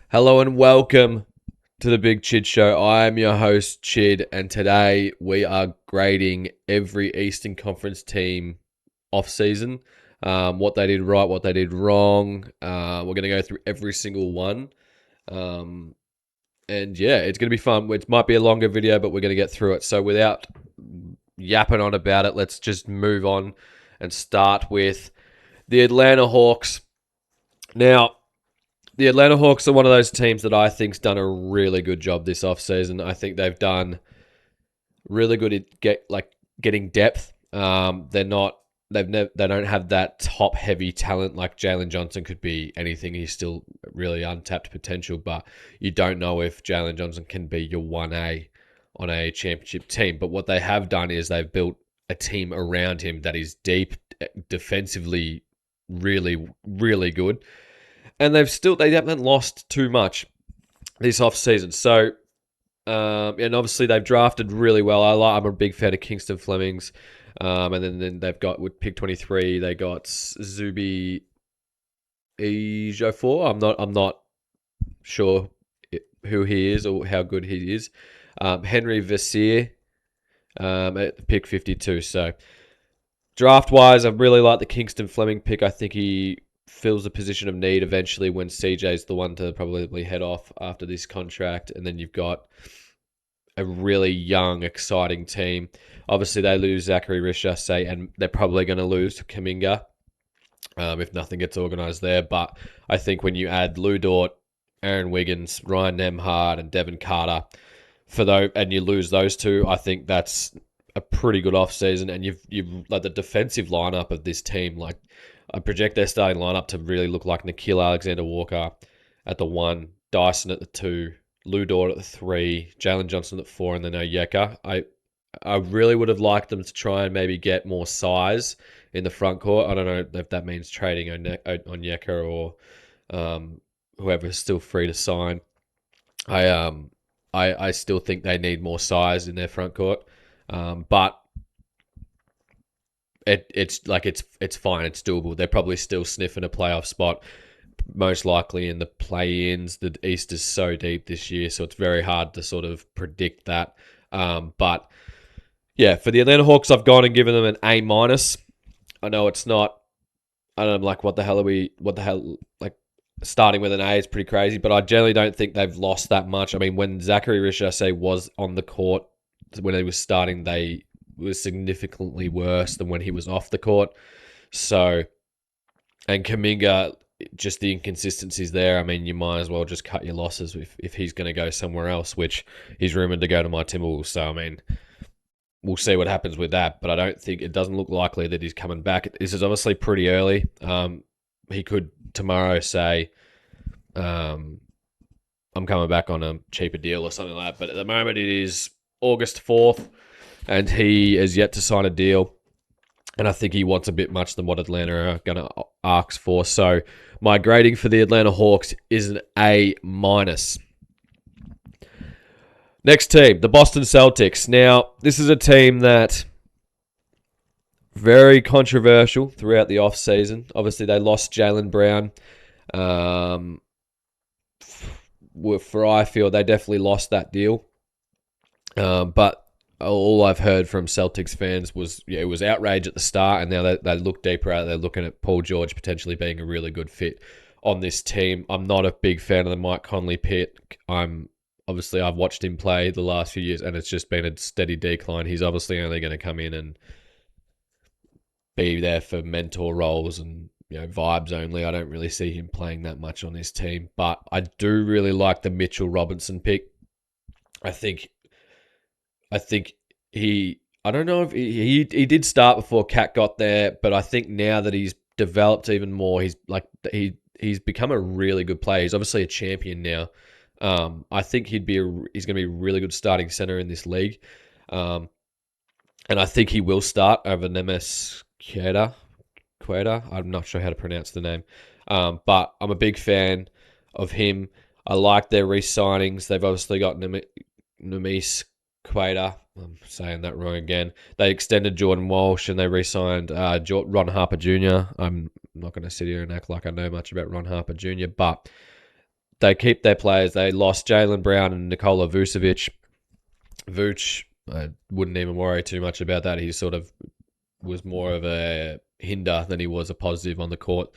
Hello and welcome to the Big Chid Show. I am your host, Chid, and today we are grading every Eastern Conference team off season. What they did right, what they did wrong. We're going to go through every single one. Um, and yeah, it's going to be fun. It might be a longer video, but we're going to get through it. So without yapping on about it, let's just move on and start with the Atlanta Hawks. Now, the Atlanta Hawks are one of those teams that I think's done a really good job this offseason. I think they've done really good at getting depth. They don't have that top heavy talent like Jalen Johnson could be anything. He's still really untapped potential, but you don't know if Jalen Johnson can be your 1A on a championship team. But what they have done is they've built a team around him that is deep, defensively, really, really good, and they haven't lost too much this offseason. So, and obviously they've drafted really well. I'm a big fan of Kingston Flemings. And then they've got with pick 23, they got Zuby Ejiofor. I'm not sure who he is or how good he is. Henry Vassier at pick 52. So draft wise, I really like the Kingston Fleming pick. I think he fills the position of need eventually when CJ's the one to probably head off after this contract. And then you've got a really young, exciting team. Obviously, they lose Zachary Richardson, and they're probably going to lose Kuminga if nothing gets organised there. But I think when you add Lou Dort, Aaron Wiggins, Ryan Nemhard, and Devin Carter, and you lose those two, I think that's a pretty good offseason. And you've like the defensive lineup of this team, like I project their starting lineup to really look like Nickeil Alexander-Walker at the 1, Dyson at the 2, Lou Dort at the 3, Jalen Johnson at 4, and then Onyeka. I really would have liked them to try and maybe get more size in the front court. I don't know if that means trading Onyeka or whoever's still free to sign. I still think they need more size in their front court, but it's fine. It's doable. They're probably still sniffing a playoff spot, most likely in the play-ins. The East is so deep this year, so it's very hard to sort of predict that. But yeah, for the Atlanta Hawks, I've gone and given them an A minus. I know it's not. I don't know, like what the hell are we? What the hell? Like starting with an A is pretty crazy, but I generally don't think they've lost that much. I mean, when Zachary Richardson was on the court when he was starting, they was significantly worse than when he was off the court. So, and Kuminga, just the inconsistencies there. I mean, you might as well just cut your losses if he's going to go somewhere else, which he's rumored to go to my Timberwolves. So, I mean, we'll see what happens with that. But it doesn't look likely that he's coming back. This is obviously pretty early. He could tomorrow say, I'm coming back on a cheaper deal or something like that. But at the moment, it is August 4th, and he has yet to sign a deal. And I think he wants a bit much than what Atlanta are going to ask for. So my grading for the Atlanta Hawks is an A minus. Next team, the Boston Celtics. Now, this is a team that very controversial throughout the offseason. Obviously, they lost Jaylen Brown. I feel they definitely lost that deal. But all I've heard from Celtics fans was it was outrage at the start, and now they look deeper out. They're looking at Paul George potentially being a really good fit on this team. I'm not a big fan of the Mike Conley pick. I've watched him play the last few years, and it's just been a steady decline. He's obviously only going to come in and be there for mentor roles and vibes only. I don't really see him playing that much on this team, but I do really like the Mitchell Robinson pick. I think I don't know if he did start before Cat got there, but I think now that he's developed even more, he's become a really good player. He's obviously a champion now. I think he's going to be a really good starting center in this league. And I think he will start over Nemes Queta. I'm not sure how to pronounce the name. But I'm a big fan of him. I like their re-signings. They've obviously got Nemes Queta. I'm saying that wrong again. They extended Jordan Walsh and they re-signed Ron Harper Jr. I'm not going to sit here and act like I know much about Ron Harper Jr., but they keep their players. They lost Jalen Brown and Nikola Vucevic. Vooch, I wouldn't even worry too much about that. He sort of was more of a hinder than he was a positive on the court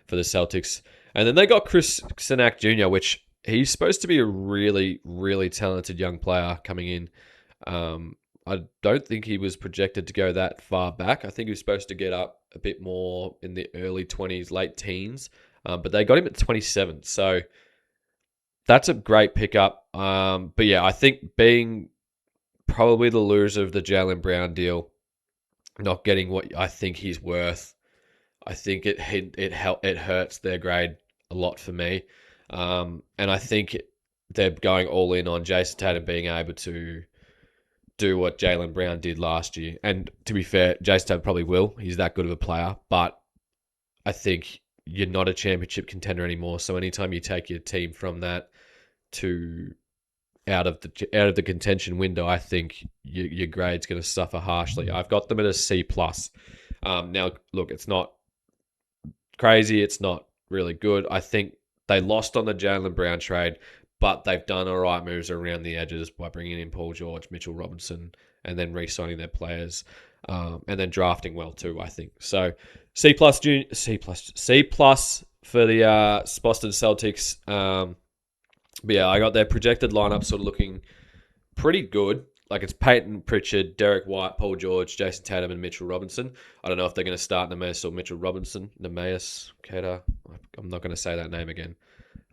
for the Celtics. And then they got Chris Sinak Jr., which he's supposed to be a really, really talented young player coming in. I don't think he was projected to go that far back. I think he was supposed to get up a bit more in the early 20s, late teens. But they got him at 27. So that's a great pickup. But yeah, I think being probably the loser of the Jalen Brown deal, not getting what I think he's worth, I think it hurts their grade a lot for me. And I think they're going all in on Jason Tatum being able to do what Jalen Brown did last year. And to be fair, Jason Tatum probably will. He's that good of a player. But I think you're not a championship contender anymore. So anytime you take your team from that to out of the contention window, I think your grade's going to suffer harshly. I've got them at a C plus. Now, look, it's not crazy. It's not really good. I think they lost on the Jalen Brown trade, but they've done all right moves around the edges by bringing in Paul George, Mitchell Robinson, and then re-signing their players, and then drafting well too, I think. So C plus for the Boston Celtics. But yeah, I got their projected lineup sort of looking pretty good. Like it's Peyton Pritchard, Derek White, Paul George, Jason Tatum, and Mitchell Robinson. I don't know if they're going to start Nemeas or Mitchell Robinson. Nemeas Keita. I'm not going to say that name again.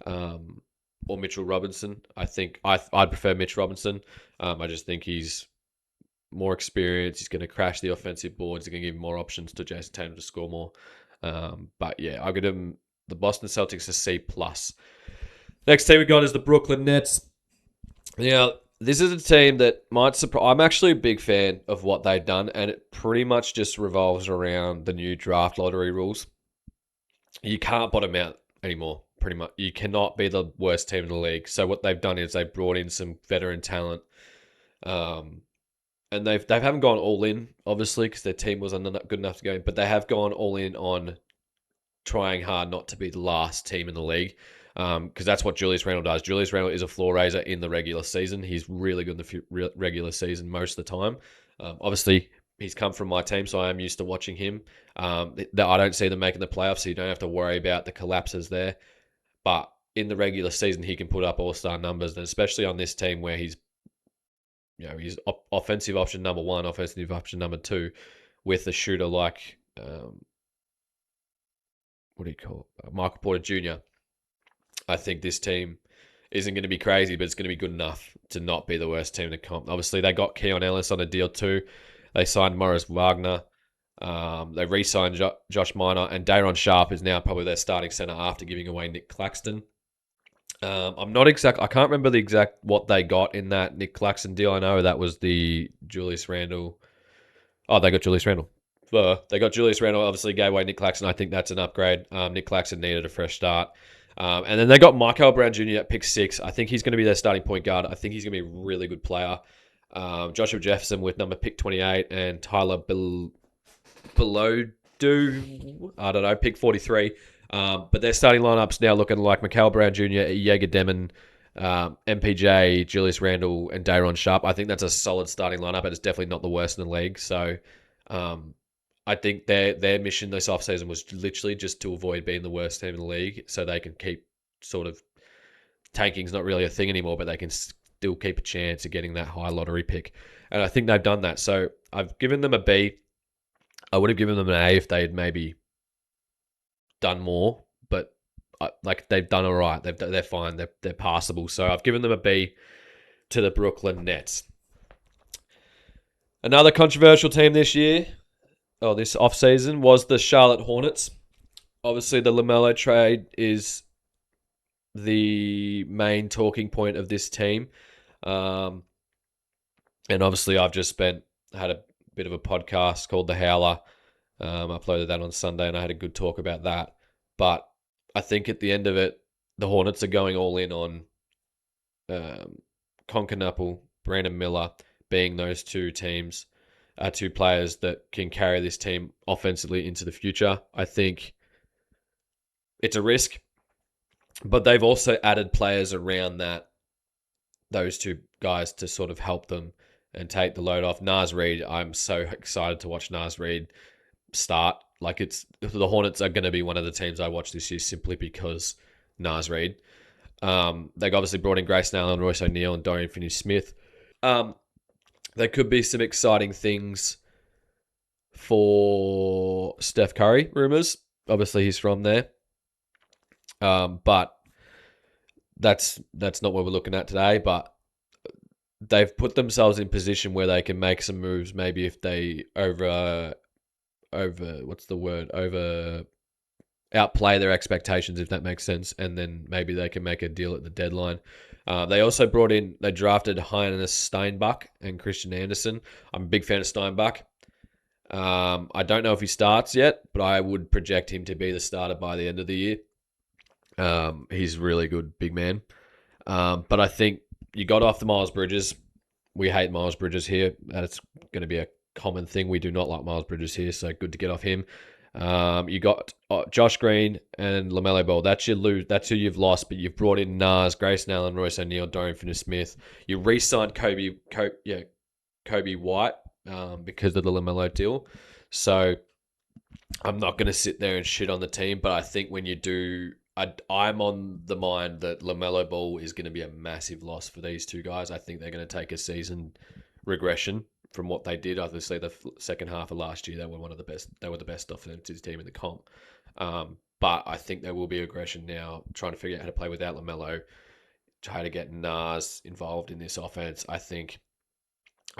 Or Mitchell Robinson. I think I'd prefer Mitch Robinson. I just think he's more experienced. He's going to crash the offensive boards. He's going to give more options to Jason Tatum to score more. But yeah, I'll give him the Boston Celtics a C plus. Next team we got is the Brooklyn Nets. Now, this is a team that might surprise. I'm actually a big fan of what they've done, and it pretty much just revolves around the new draft lottery rules. You can't bottom out anymore, pretty much. You cannot be the worst team in the league. So what they've done is they've brought in some veteran talent, and they haven't gone all in, obviously, because their team wasn't good enough to go in, but they have gone all in on trying hard not to be the last team in the league. Because that's what Julius Randle does. Julius Randle is a floor raiser in the regular season. He's really good in the regular season most of the time. Obviously, he's come from my team, so I am used to watching him. I don't see them making the playoffs, so you don't have to worry about the collapses there. But in the regular season, he can put up all-star numbers, and especially on this team where he's offensive option number one, offensive option number two, with a shooter like what do you call it? Michael Porter Jr. I think this team isn't going to be crazy, but it's going to be good enough to not be the worst team in the comp. Obviously, they got Keon Ellis on a deal too. They signed Morris Wagner. They re-signed Josh Minor, and Day'Ron Sharpe is now probably their starting center after giving away Nick Claxton. I can't remember the exact what they got in that Nick Claxton deal. I know that was the Julius Randle. Oh, they got Julius Randle. They got Julius Randle, obviously gave away Nick Claxton. I think that's an upgrade. Nick Claxton needed a fresh start. And then they got Michael Brown Jr. at pick 6. I think he's going to be their starting point guard. I think he's going to be a really good player. Joshua Jefferson with number pick 28 and Tyler Belodu, I don't know, pick 43. But their starting lineup's now looking like Mikal Brown Jr., Jaeger Demon, MPJ, Julius Randle, and Day'Ron Sharpe. I think that's a solid starting lineup, but it's definitely not the worst in the league. So I think their mission this offseason was literally just to avoid being the worst team in the league so they can keep sort of tanking's not really a thing anymore, but they can still keep a chance of getting that high lottery pick. And I think they've done that. So I've given them a B. I would have given them an A if they had maybe done more, but like they've done all right. They're fine. They're passable. So I've given them a B to the Brooklyn Nets. Another controversial team this offseason was the Charlotte Hornets. Obviously, the LaMelo trade is the main talking point of this team. And obviously, I've just had a bit of a podcast called The Howler. I uploaded that on Sunday, and I had a good talk about that. But I think at the end of it, the Hornets are going all in on Concanapple, Brandon Miller being those two players that can carry this team offensively into the future. I think it's a risk. But they've also added players around those two guys to sort of help them and take the load off. Naz Reid, I'm so excited to watch Naz Reid start. Like the Hornets are going to be one of the teams I watch this year simply because Naz Reid. They obviously brought in Grace Allen, Royce O'Neal, and Dorian Finney-Smith. Um, there could be some exciting things for Steph Curry, rumors. Obviously, he's from there. But that's not what we're looking at today. But they've put themselves in position where they can make some moves. Maybe if they over what's the word over outplay their expectations, if that makes sense, and then maybe they can make a deal at the deadline. They also they drafted Heinz Steinbach and Christian Anderson. I'm a big fan of Steinbach. I don't know if he starts yet, but I would project him to be the starter by the end of the year. He's really good, big man. But I think you got off the Miles Bridges. We hate Miles Bridges here. That's going to be a common thing. We do not like Miles Bridges here, so good to get off him. You got Josh Green and LaMelo Ball. That's who you've lost, but you've brought in Nas, Grayson Allen, Royce O'Neal, Dorian Finney-Smith. You re-signed Kobe White because of the LaMelo deal. So I'm not going to sit there and shit on the team, but I think when you do, I'm on the mind that LaMelo Ball is going to be a massive loss for these two guys. I think they're going to take a season regression from what they did. Obviously, the second half of last year, they were one of the best. They were the best offensive team in the comp. But I think there will be aggression now, trying to figure out how to play without LaMelo, try to get Nas involved in this offense. I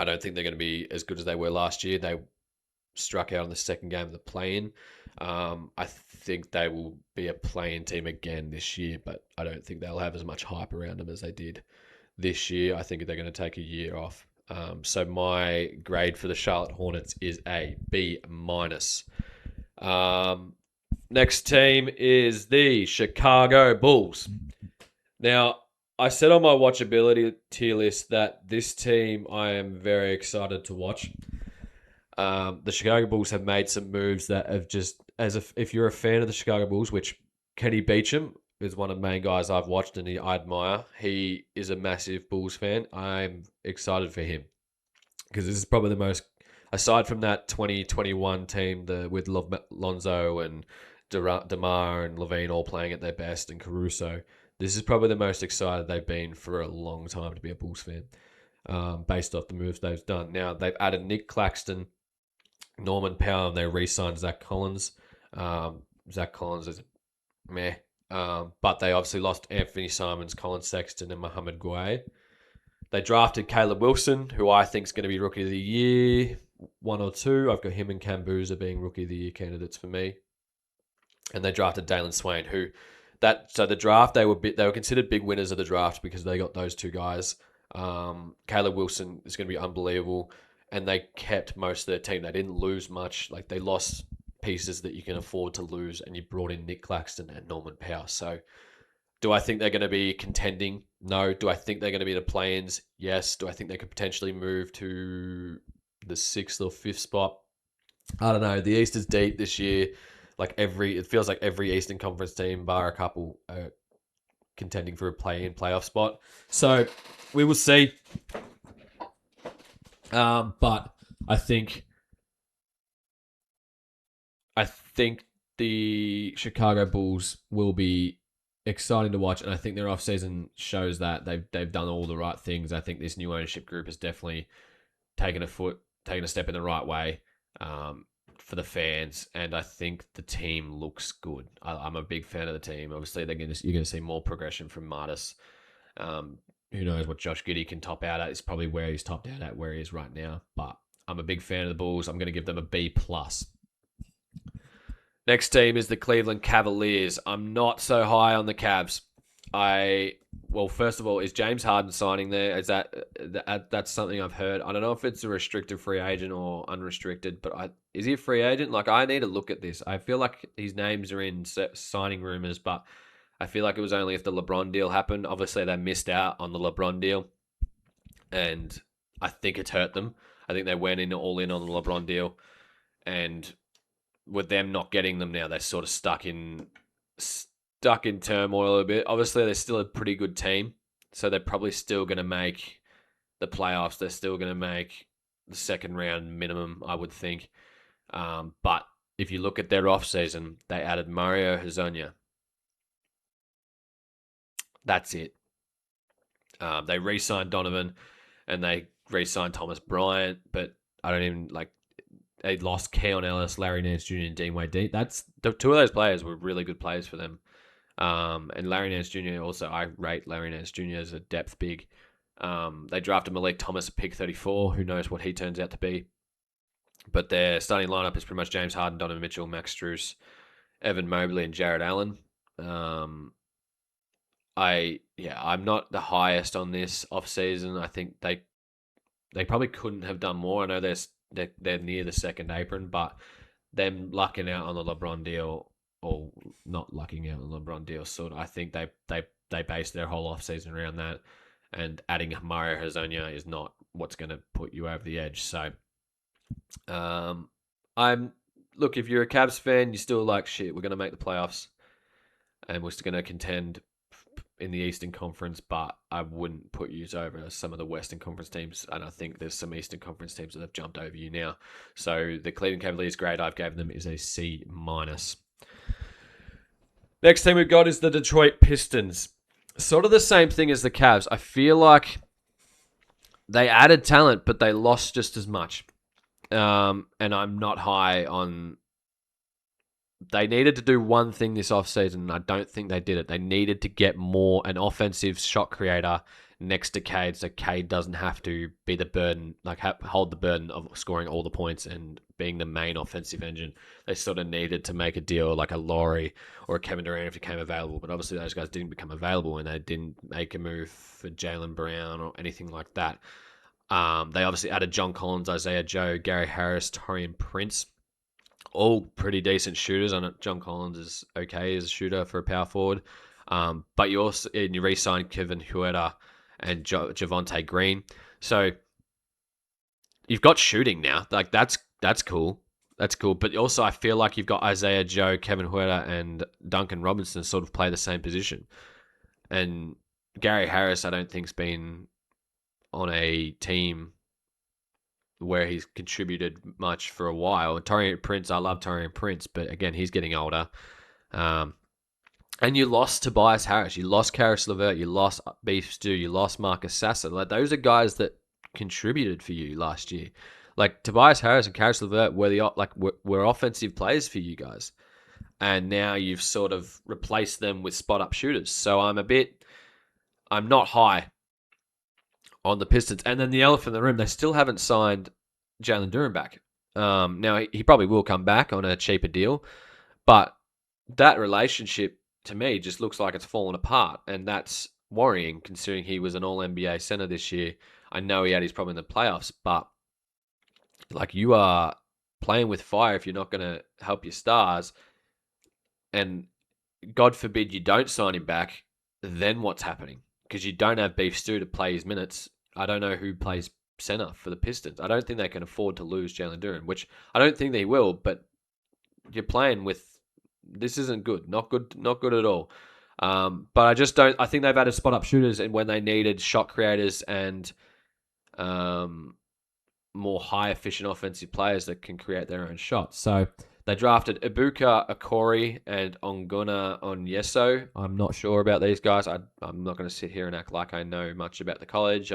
don't think they're going to be as good as they were last year. They struck out in the second game of the play-in. I think they will be a play-in team again this year, but I don't think they'll have as much hype around them as they did this year. I think they're going to take a year off. So my grade for the Charlotte Hornets is a B minus. Next team is the Chicago Bulls. Now, I said on my watchability tier list that this team I am very excited to watch. The Chicago Bulls have made some moves that have just, if you're a fan of the Chicago Bulls, which Kenny Beecham is one of the main guys I've watched and I admire. He is a massive Bulls fan. I'm excited for him because this is probably the most, aside from that 2021 team with Lonzo and DeMar and Levine all playing at their best and Caruso, this is probably the most excited they've been for a long time to be a Bulls fan, based off the moves they've done. Now, they've added Nick Claxton, Norman Powell, and they re-signed Zach Collins. Zach Collins is meh. But they obviously lost Anthony Simons, Colin Sexton, and Mohamed Gouet. They drafted Caleb Wilson, who I think is going to be Rookie of the Year 1 or 2. I've got him and Cambuza being Rookie of the Year candidates for me. And they drafted Dalen Swain, so the draft they were considered big winners of the draft because they got those two guys. Caleb Wilson is going to be unbelievable, and they kept most of their team. They didn't lose much. Like they lost pieces that you can afford to lose, and you brought in Nick Claxton and Norman Powell. So, do I think they're going to be contending? No. Do I think they're going to be the play-ins? Yes. Do I think they could potentially move to the 6th or 5th spot? I don't know. The East is deep this year. It feels like every Eastern Conference team, bar a couple, contending for a play-in playoff spot. So we will see. But I think the Chicago Bulls will be exciting to watch, and I think their offseason shows that they've done all the right things. I think this new ownership group has definitely taken a step in the right way for the fans, and I think the team looks good. I'm a big fan of the team. Obviously, you're going to see more progression from Martis. Who knows what Josh Giddey can top out at? It's probably where he's topped out at, where he is right now. But I'm a big fan of the Bulls. I'm going to give them a B+. Next team is the Cleveland Cavaliers. I'm not so high on the Cavs. First of all, is James Harden signing there? Is that's something I've heard? I don't know if it's a restricted free agent or unrestricted, but is he a free agent? I need to look at this. I feel like his names are in signing rumors, but I feel like it was only if the LeBron deal happened. Obviously, they missed out on the LeBron deal, and I think it's hurt them. I think they went all in on the LeBron deal, and with them not getting them now, they're sort of stuck in stuck in turmoil a bit. Obviously, they're still a pretty good team, so they're probably still going to make the playoffs. They're still going to make the second round minimum, I would think. But if you look at their offseason, they added Mario Hezonja. That's it. They re-signed Donovan and they re-signed Thomas Bryant, but I don't even like. They lost Keon Ellis, Larry Nance Jr., and Dean Wade. That's the two of those players were really good players for them. And Larry Nance Jr. also, I rate Larry Nance Jr. as a depth big. They drafted Malik Thomas at pick 34. Who knows what he turns out to be? But their starting lineup is pretty much James Harden, Donovan Mitchell, Max Strus, Evan Mobley, and Jared Allen. I'm not the highest on this offseason. I think they probably couldn't have done more. I know they're near the second apron, but them lucking out on the LeBron deal or not lucking out on the LeBron deal, sort of. I think they based their whole offseason around that, and adding Mario Hezonja is not what's going to put you over the edge. So, look, if you're a Cavs fan, you still like shit. We're going to make the playoffs, and we're still going to contend in the Eastern Conference, but I wouldn't put you over some of the Western Conference teams, and I think there's some Eastern Conference teams that have jumped over you now. So the Cleveland Cavaliers grade I've given them is a C-. Next team we've got is the Detroit Pistons. Sort of the same thing as the Cavs. I feel like they added talent, but they lost just as much. And I'm not high on... They needed to do one thing this offseason, and I don't think they did it. They needed to get an offensive shot creator next to Cade, so Cade doesn't have to be the burden, hold the burden of scoring all the points and being the main offensive engine. They sort of needed to make a deal like a Laurie or a Kevin Durant if he came available, but obviously those guys didn't become available, and they didn't make a move for Jaylen Brown or anything like that. They obviously added John Collins, Isaiah Joe, Gary Harris, Taurean Prince. All pretty decent shooters. I know John Collins is okay as a shooter for a power forward. But you re-signed Kevin Huerter and Javonte Green. So you've got shooting now. Like that's cool. That's cool. But also I feel like you've got Isaiah Joe, Kevin Huerter, and Duncan Robinson sort of play the same position. And Gary Harris, I don't think's been on a team where he's contributed much for a while. Taurean Prince, I love Taurean Prince, but again, he's getting older. And you lost Tobias Harris, you lost Karis LeVert, you lost Beef Stew, you lost Marcus Sasser. Like those are guys that contributed for you last year. Like Tobias Harris and Karis LeVert were offensive players for you guys, and now you've sort of replaced them with spot up shooters. So I'm not high on the Pistons. And then the elephant in the room, they still haven't signed Jalen Duren back. Now, he probably will come back on a cheaper deal, but that relationship, to me, just looks like it's fallen apart, and that's worrying, considering he was an All-NBA center this year. I know he had his problem in the playoffs, but like you are playing with fire if you're not going to help your stars, and God forbid you don't sign him back, then what's happening? Because you don't have Beef Stew to play his minutes. I don't know who plays center for the Pistons. I don't think they can afford to lose Jalen Duren, which I don't think they will, but you're playing with... This isn't good. Not good at all. But I just don't... I think they've added spot-up shooters and when they needed shot creators and more high-efficient offensive players that can create their own shots. So they drafted Ibuka Okori and Onguna Onyeso. I'm not sure about these guys. I'm not going to sit here and act like I know much about the college.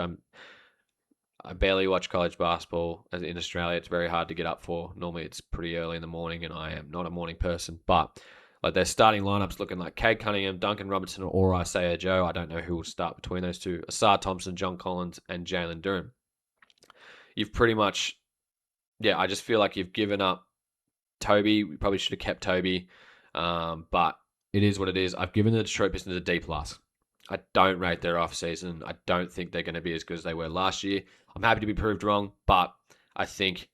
I barely watch college basketball in Australia. It's very hard to get up for. Normally it's pretty early in the morning, and I am not a morning person. But like their starting lineups looking like Cade Cunningham, Duncan Robinson, or Isaiah Joe. I don't know who will start between those two. Asar Thompson, John Collins, and Jalen Duren. You've pretty much... Yeah, I just feel like you've given up Toby. We probably should have kept Toby. But it is what it is. I've given the Detroit Pistons a D+. I don't rate their offseason. I don't think they're going to be as good as they were last year. I'm happy to be proved wrong, but I think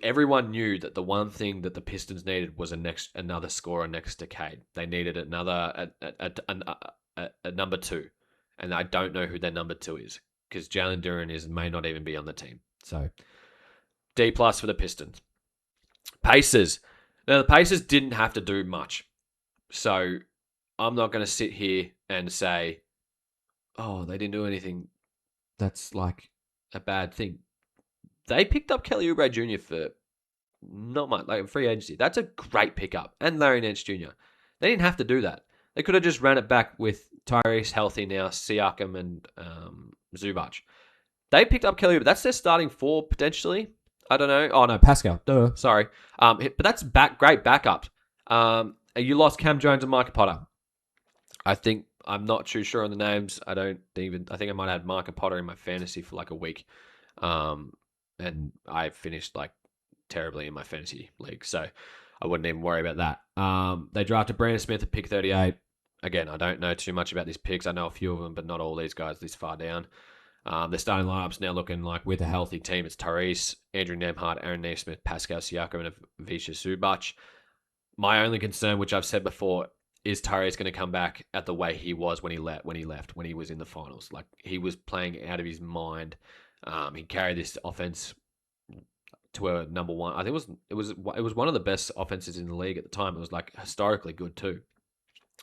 everyone knew that the one thing that the Pistons needed was another scorer next to Cade. They needed a number two, and I don't know who their number two is because Jalen Duren may not even be on the team. So D+ for the Pistons. Pacers. Now, the Pacers didn't have to do much. So I'm not going to sit here and say, oh, they didn't do anything. That's like a bad thing. They picked up Kelly Oubre Jr. for not much, like a free agency. That's a great pickup. And Larry Nance Jr. They didn't have to do that. They could have just ran it back with Tyrese healthy now, Siakam and Zubac. They picked up Kelly Oubre. That's their starting four, potentially. I don't know. Oh, no, Pascal. Duh. Sorry. But that's great backup. You lost Cam Jones and Micah Potter. I think I'm not too sure on the names. I think I might have had Micah Potter in my fantasy for like a week. And I finished like terribly in my fantasy league. So I wouldn't even worry about that. They drafted Brandon Smith at pick 38. Again, I don't know too much about these picks. I know a few of them, but not all these guys this far down. Their starting lineups now looking like with a healthy team. It's Tyrese, Andrew Nembhard, Aaron Nesmith, Pascal Siakam, and Avisha Zubac. My only concern, which I've said before, is Tyrese going to come back at the way he was when he left, when he was in the finals. Like, he was playing out of his mind. He carried this offense to a number one. I think it was one of the best offenses in the league at the time. It was like historically good too.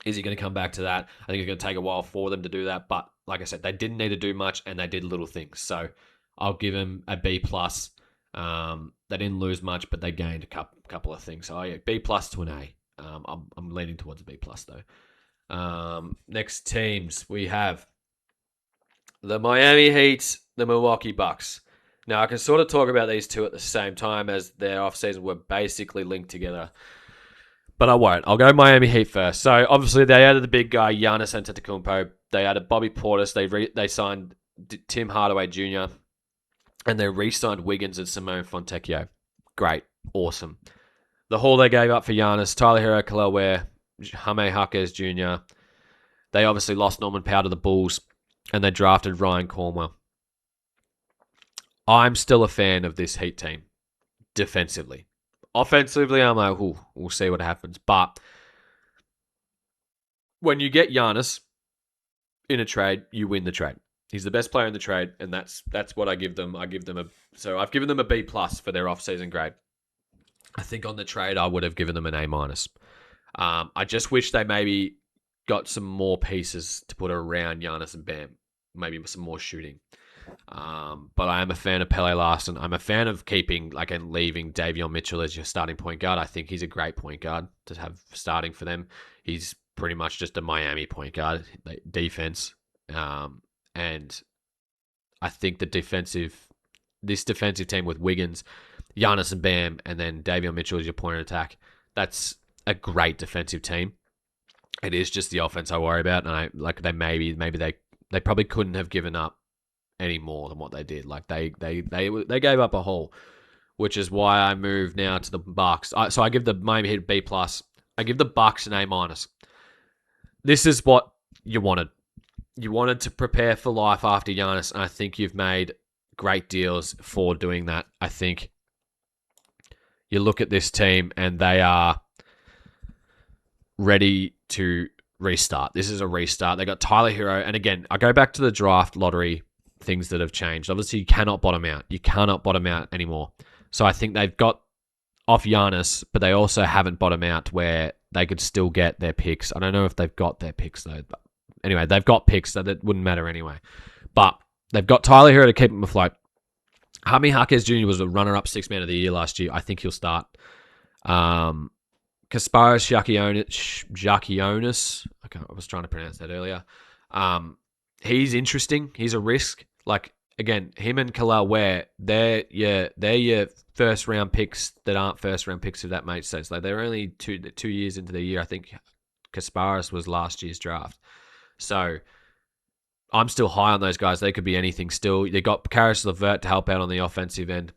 Is he going to come back to that? I think it's going to take a while for them to do that. But like I said, they didn't need to do much, and they did little things. So I'll give him a B plus. They didn't lose much, but they gained a couple of things. So yeah, B plus to an A. I'm leaning towards a B plus though. Next teams we have the Miami Heat, the Milwaukee Bucks. Now I can sort of talk about these two at the same time as their offseason were basically linked together. But I won't. I'll go Miami Heat first. So obviously they added the big guy Giannis Antetokounmpo. They added Bobby Portis. They signed Tim Hardaway Jr. and they re-signed Wiggins and Simone Fontecchio. Great, awesome. The haul they gave up for Giannis, Tyler Hero, Khalil Ware, Jaime Jaquez Jr. They obviously lost Norman Powell to the Bulls, and they drafted Ryan Cornwell. I'm still a fan of this Heat team defensively. Offensively, I'm like, we'll see what happens. But when you get Giannis in a trade, you win the trade. He's the best player in the trade, and that's what I give them. I've given them a B plus for their offseason grade. I think on the trade, I would have given them an A minus. I just wish they maybe got some more pieces to put around Giannis and Bam. Maybe some more shooting. But I am a fan of Pele Larson. I'm a fan of keeping and leaving Davion Mitchell as your starting point guard. I think he's a great point guard to have starting for them. He's pretty much just a Miami point guard defense. And I think this defensive team with Wiggins, Giannis and Bam, and then Davion Mitchell as your point of attack, that's a great defensive team. It is just the offense I worry about, and they probably couldn't have given up any more than what they did. Like they gave up a haul, which is why I move now to the Bucks. So I give the Miami Heat B plus. I give the Bucks an A minus. This is what you wanted. You wanted to prepare for life after Giannis, and I think you've made great deals for doing that. I think you look at this team and they are ready to restart. This is a restart. They got Tyler Hero, and again, I go back to the draft lottery things that have changed. Obviously, you cannot bottom out. You cannot bottom out anymore. So I think they've got off Giannis, but they also haven't bottomed out where they could still get their picks. I don't know if they've got their picks though. But anyway, they've got picks, so that wouldn't matter anyway. But they've got Tyler Hero to keep them afloat. Jaime Jaquez Jr. was a runner-up six man of the year last year. I think he'll start. Kasparis Giacchionis. Okay, I was trying to pronounce that earlier. He's interesting. He's a risk. Again, him and Khalil Ware, they're your first round picks that aren't first round picks, if that makes sense. They're only 2 years into the year. I think Kasparis was last year's draft. So I'm still high on those guys. They could be anything still. They got Karis LeVert to help out on the offensive end.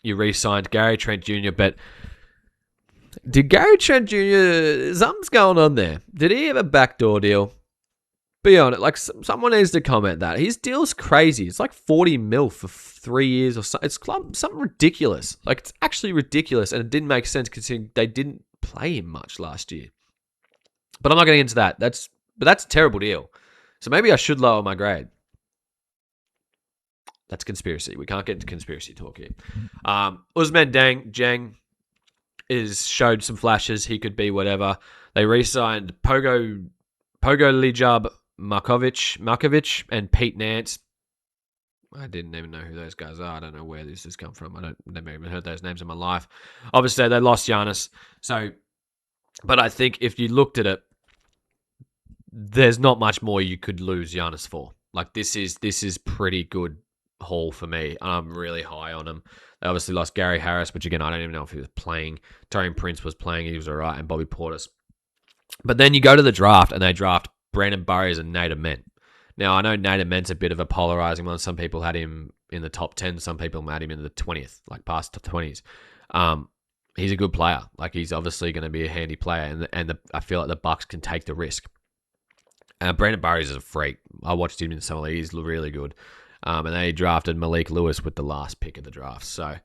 You re-signed Gary Trent Jr., but did Gary Trent Jr., something's going on there. Did he have a backdoor deal? Be honest, someone needs to comment that. His deal's crazy. It's like 40 mil for 3 years or something. It's something ridiculous. It's actually ridiculous, and it didn't make sense considering they didn't play him much last year. But I'm not getting into that. That's a terrible deal. So maybe I should lower my grade. That's conspiracy. We can't get into conspiracy talk here. Usman Jang. is showed some flashes. He could be whatever. They re-signed Pogo Lijab Markovic and Pete Nance. I didn't even know who those guys are. I don't know where this has come from. Never even heard those names in my life. Obviously, they lost Giannis. So, but I think if you looked at it, there's not much more you could lose Giannis for. Like this is pretty good haul for me. I'm really high on him. They obviously lost Gary Harris, which again I don't even know if he was playing. Taurean Prince was playing, he was alright, and Bobby Portis. But then you go to the draft and they draft Brandon Burries and Nate Ament. Now I know Nate Ament's a bit of a polarizing one. Some people had him in the top 10, some people had him in the 20th, like past the 20s. He's a good player. Like he's obviously going to be a handy player, and I feel like the Bucks can take the risk. Brandon Burries is a freak. I watched him in some league. He's really good. And they drafted Malik Lewis with the last pick of the draft. So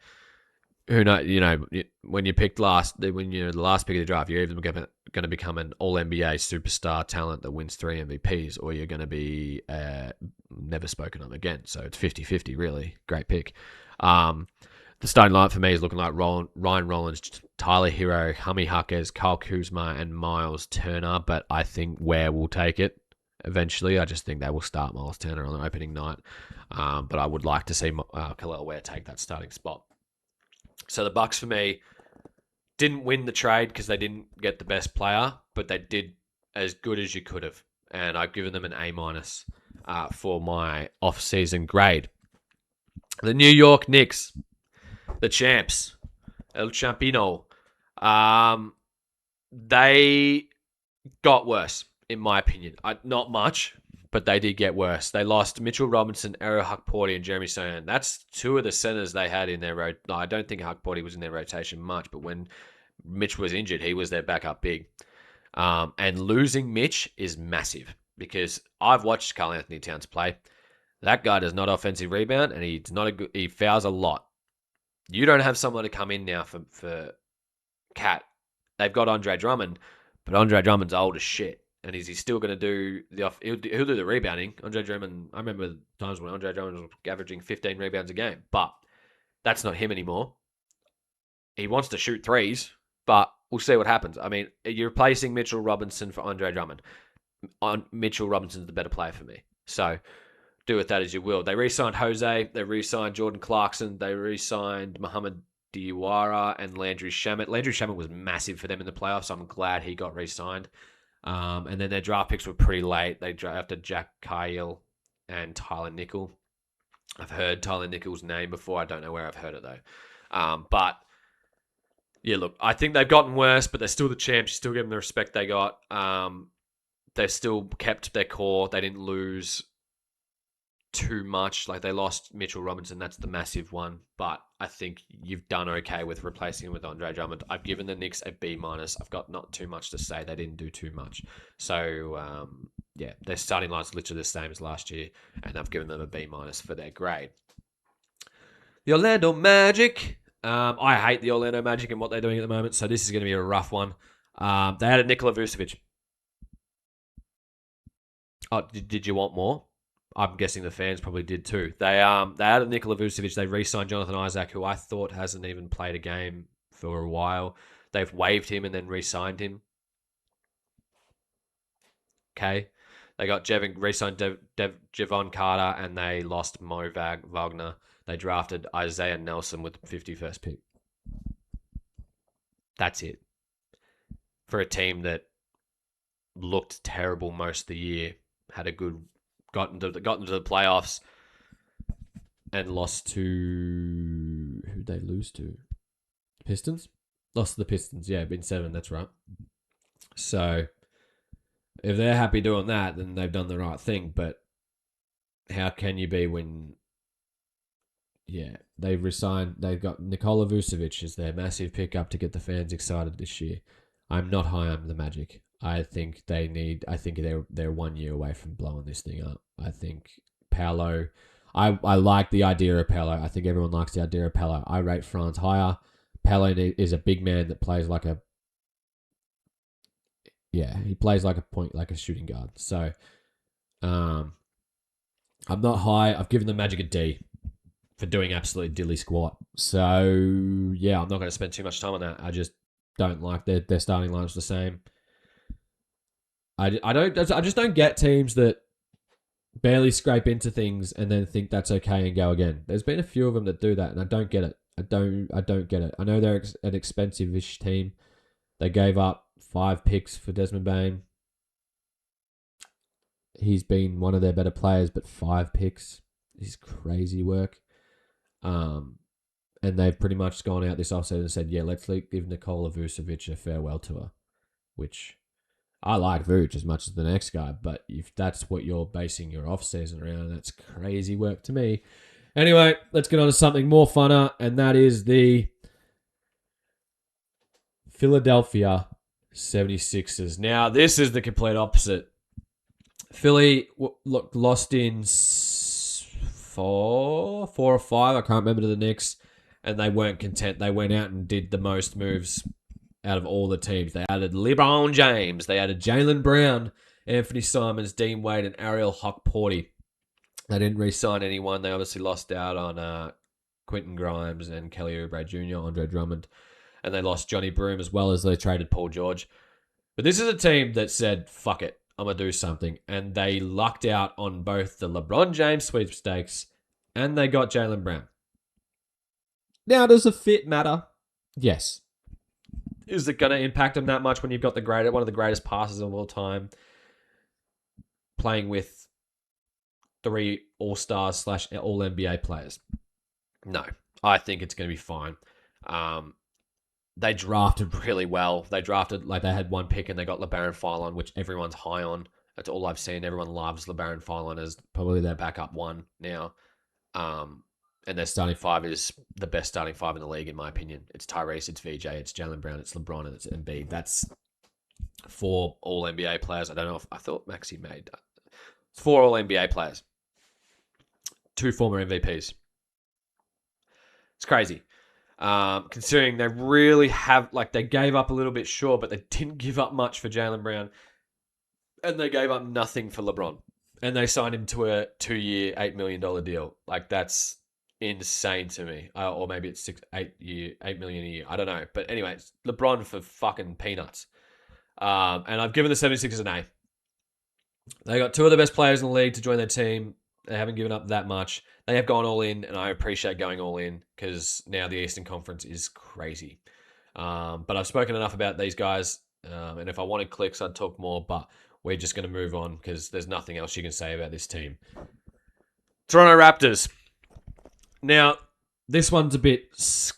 who knows? You know, when you're the last pick of the draft, you're either going to become an All NBA superstar talent that wins 3 MVPs, or you're going to be never spoken of again. So it's 50-50, really. Great pick. The starting lineup for me is looking like Ryan Rollins, Tyler Hero, Hami Huckers, Kyle Kuzma, and Miles Turner. But I think Ware will take it eventually. I just think they will start Miles Turner on the opening night. But I would like to see Khalil Ware take that starting spot. So the Bucks for me didn't win the trade because they didn't get the best player, but they did as good as you could have. And I've given them an A- for my off-season grade. The New York Knicks, the champs, El Champino, they got worse, in my opinion. Not much, but they did get worse. They lost Mitchell Robinson, Ero Huckporty, and Jeremy Sohan. That's 2 of the centers they had in their rotation. I don't think Huckporty was in their rotation much, but when Mitch was injured, he was their backup big. And losing Mitch is massive because I've watched Karl Anthony Towns play. That guy does not offensive rebound, and he fouls a lot. You don't have someone to come in now for Cat. They've got Andre Drummond, but Andre Drummond's old as shit. And is he still going to do he'll do the rebounding. Andre Drummond, I remember times when Andre Drummond was averaging 15 rebounds a game, but that's not him anymore. He wants to shoot threes, but we'll see what happens. I mean, you're replacing Mitchell Robinson for Andre Drummond. Mitchell Robinson's the better player for me. So do with that as you will. They re-signed Jose. They re-signed Jordan Clarkson. They re-signed Muhammad Diawara and Landry Shamet. Landry Shamet was massive for them in the playoffs, so I'm glad he got re-signed. And then their draft picks were pretty late. They drafted Jack Kyle and Tyler Nickel. I've heard Tyler Nickel's name before. I don't know where I've heard it, though. But, yeah, look, I think they've gotten worse, but they're still the champs. You still give them the respect they got. They still kept their core. They didn't lose too much. Like, they lost Mitchell Robinson. That's the massive one. But I think you've done okay with replacing him with Andre Drummond. I've given the Knicks a B-. I've got not too much to say. They didn't do too much. So, yeah, their starting line's literally the same as last year. And I've given them a B- for their grade. The Orlando Magic. I hate the Orlando Magic and what they're doing at the moment. So this is going to be a rough one. They had a Nikola Vucevic. Oh, did you want more? I'm guessing the fans probably did too. They added Nikola Vucevic. They re-signed Jonathan Isaac, who I thought hasn't even played a game for a while. They've waived him and then re-signed him. Okay. They got re-signed Javon Carter, and they lost Mo Wagner. They drafted Isaiah Nelson with the 51st pick. That's it. For a team that looked terrible most of the year, had a good got into the playoffs and lost to who'd they lose to? Pistons? Lost to the Pistons, yeah, in 7, that's right. So if they're happy doing that, then they've done the right thing. But how can you be when they've resigned, they've got Nikola Vucevic as their massive pickup to get the fans excited this year. I'm not high on the Magic. I think they're 1 year away from blowing this thing up. I think Paolo, I like the idea of Paolo. I think everyone likes the idea of Paolo. I rate Franz higher. Paolo is a big man that plays like he plays like a shooting guard. So, I'm not high. I've given the Magic a D for doing absolutely dilly squat. So, yeah, I'm not going to spend too much time on that. don't like their starting line's the same. I just don't get teams that barely scrape into things and then think that's okay and go again. There's been a few of them that do that, and I don't get it. I don't get it. I know they're an expensive-ish team. They gave up 5 picks for Desmond Bain. He's been one of their better players, but 5 picks is crazy work. And they've pretty much gone out this offseason and said, yeah, let's give Nikola Vucevic a farewell tour, which I like Vuce as much as the next guy, but if that's what you're basing your offseason around, that's crazy work to me. Anyway, let's get on to something more funner, and that is the Philadelphia 76ers. Now, this is the complete opposite. Philly lost in 4 or 5, I can't remember, to the Knicks, and they weren't content. They went out and did the most moves out of all the teams. They added LeBron James. They added Jaylen Brown, Anthony Simons, Dean Wade, and Ariel Hockporty. They didn't re-sign anyone. They obviously lost out on Quentin Grimes and Kelly Oubre Jr., Andre Drummond. And they lost Johnny Broom as well as they traded Paul George. But this is a team that said, fuck it, I'm going to do something. And they lucked out on both the LeBron James sweepstakes and they got Jaylen Brown. Now, does the fit matter? Yes. Is it going to impact them that much when you've got one of the greatest passers of all time playing with 3 All-Stars / All-NBA players? No. I think it's going to be fine. They drafted really well. They drafted, they had 1 pick and they got LeBaron Philon, which everyone's high on. That's all I've seen. Everyone loves LeBaron Philon as probably their backup 1 now. And their starting 5 is the best starting 5 in the league, in my opinion. It's Tyrese, it's VJ, it's Jaylen Brown, it's LeBron, and it's Embiid. That's 4 All-NBA players. I thought Maxey made that. It's 4 All-NBA players. 2 former MVPs. It's crazy. Considering they really have, they gave up a little bit, sure, but they didn't give up much for Jaylen Brown. And they gave up nothing for LeBron. And they signed him to a 2-year, $8 million deal. That's insane to me. Or maybe it's $8 million a year. I don't know. But anyway, it's LeBron for fucking peanuts. And I've given the 76ers an A. They got 2 of the best players in the league to join their team. They haven't given up that much. They have gone all in, and I appreciate going all in because now the Eastern Conference is crazy. But I've spoken enough about these guys, and if I wanted clicks, I'd talk more, but we're just going to move on because there's nothing else you can say about this team. Toronto Raptors. Now, this one's a bit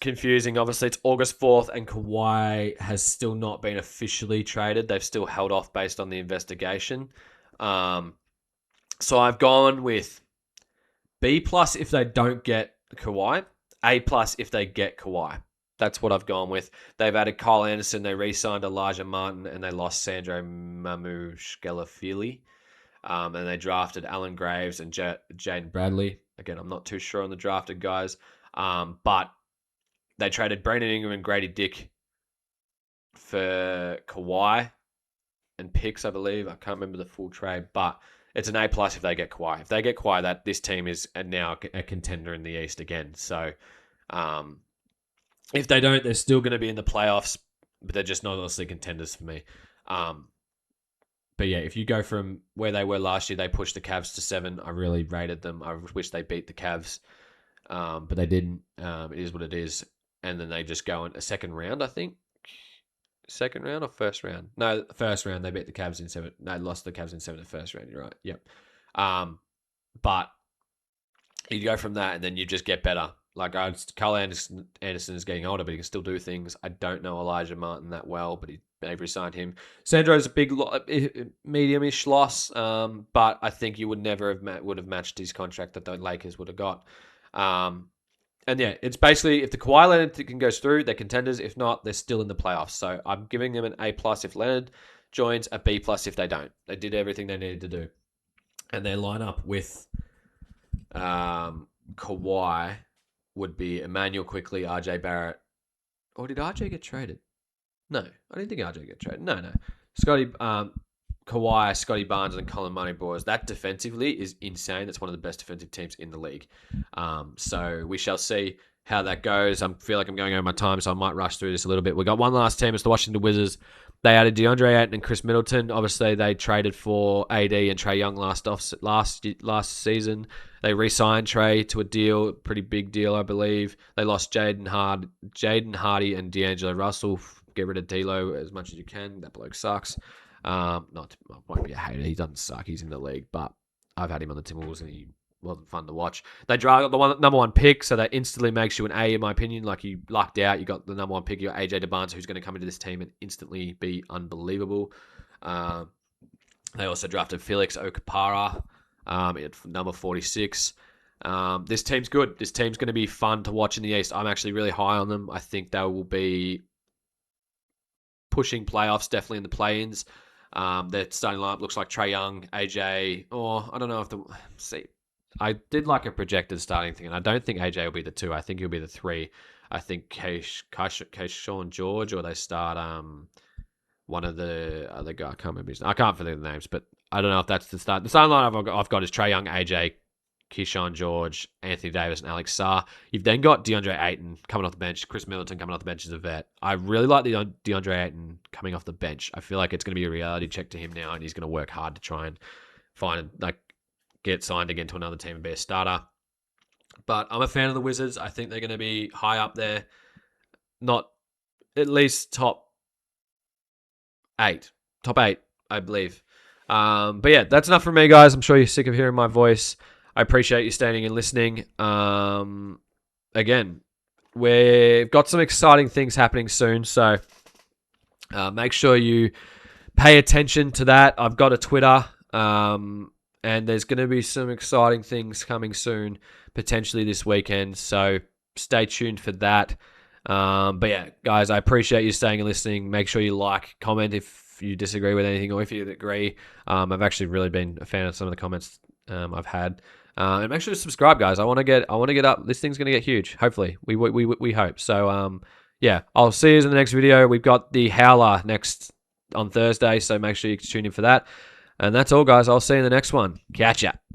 confusing. Obviously, it's August 4th, and Kawhi has still not been officially traded. They've still held off based on the investigation. So I've gone with B+ if they don't get Kawhi, A+ if they get Kawhi. That's what I've gone with. They've added Kyle Anderson, they re-signed Elijah Martin, and they lost Sandro Mamukelashvili. And they drafted Alan Graves and Jaden Bradley. Again, I'm not too sure on the drafted guys. But they traded Brandon Ingram and Grady Dick for Kawhi and picks, I believe. I can't remember the full trade, but it's an A+ if they get Kawhi. If they get Kawhi, this team is now a contender in the East again. So if they don't, they're still going to be in the playoffs, but they're just not honestly contenders for me. But yeah, if you go from where they were last year, they pushed the Cavs to 7. I really rated them. I wish they beat the Cavs, but they didn't. It is what it is. And then they just go in a second round, I think. Second round or first round? No, first round. They beat the Cavs in 7. No, lost the Cavs in 7 the first round. You're right. Yep. But you go from that and then you just get better. Kyle Anderson is getting older, but he can still do things. I don't know Elijah Martin that well, but they've re-signed him. Sandro's a big, medium-ish loss, but I think you would never have matched his contract that the Lakers would have got. And yeah, it's basically if the Kawhi Leonard thing goes through, they're contenders. If not, they're still in the playoffs. So I'm giving them an A+ if Leonard joins, a B+ if they don't. They did everything they needed to do. And their lineup with Kawhi would be Emmanuel Quickley, RJ Barrett. Or did RJ get traded? No, I didn't think RJ got traded. No. Kawhi, Scotty Barnes, and Colin Moneyboys. That defensively is insane. That's one of the best defensive teams in the league. So we shall see. how that goes. I feel like I'm going over my time, so I might rush through this a little bit. We got one last team. It's the Washington Wizards. They added DeAndre Ayton and Chris Middleton. Obviously, they traded for AD and Trae Young last season. They re-signed Trae to a deal, pretty big deal, I believe. They lost Jaden Hardy and D'Angelo Russell. Get rid of D'Lo as much as you can. That bloke sucks. I won't be a hater. He doesn't suck. He's in the league, but I've had him on the Timberwolves and he wasn't fun to watch. They got the number one pick, so that instantly makes you an A, in my opinion. Like, you lucked out. You got the number one pick. You got AJ DeBarnes, who's going to come into this team and instantly be unbelievable. They also drafted Felix Okpara at number 46. This team's good. This team's going to be fun to watch in the East. I'm actually really high on them. I think they will be pushing playoffs, definitely in the play-ins. Their starting lineup looks like Trae Young, AJ, I don't know if I did like a projected starting thing, and I don't think AJ will be the 2. I think he'll be the 3. I think Keyshawn George, or they start one of the other guy. I can't remember I can't forget the names, but I don't know if that's the start. The starting lineup I've got is Trae Young, AJ, Keyshawn George, Anthony Davis, and Alex Sarr. You've then got DeAndre Ayton coming off the bench, Chris Middleton coming off the bench as a vet. I really like the DeAndre Ayton coming off the bench. I feel like it's going to be a reality check to him now, and he's going to work hard to try and get signed again to another team and be a starter. But I'm a fan of the Wizards. I think they're going to be high up there. Not at least top 8. Top 8, I believe. But yeah, that's enough from me, guys. I'm sure you're sick of hearing my voice. I appreciate you standing and listening. Again, we've got some exciting things happening soon, so make sure you pay attention to that. I've got a Twitter, and there's going to be some exciting things coming soon, potentially this weekend, so stay tuned for that. But yeah, guys, I appreciate you staying and listening. Make sure you like, comment if you disagree with anything or if you agree. I've actually really been a fan of some of the comments I've had. And make sure to subscribe, guys. I want to get up. This thing's going to get huge. Hopefully, we hope. So yeah, I'll see you in the next video. We've got the Howler next on Thursday, so make sure you tune in for that. And that's all, guys. I'll see you in the next one. Catch ya.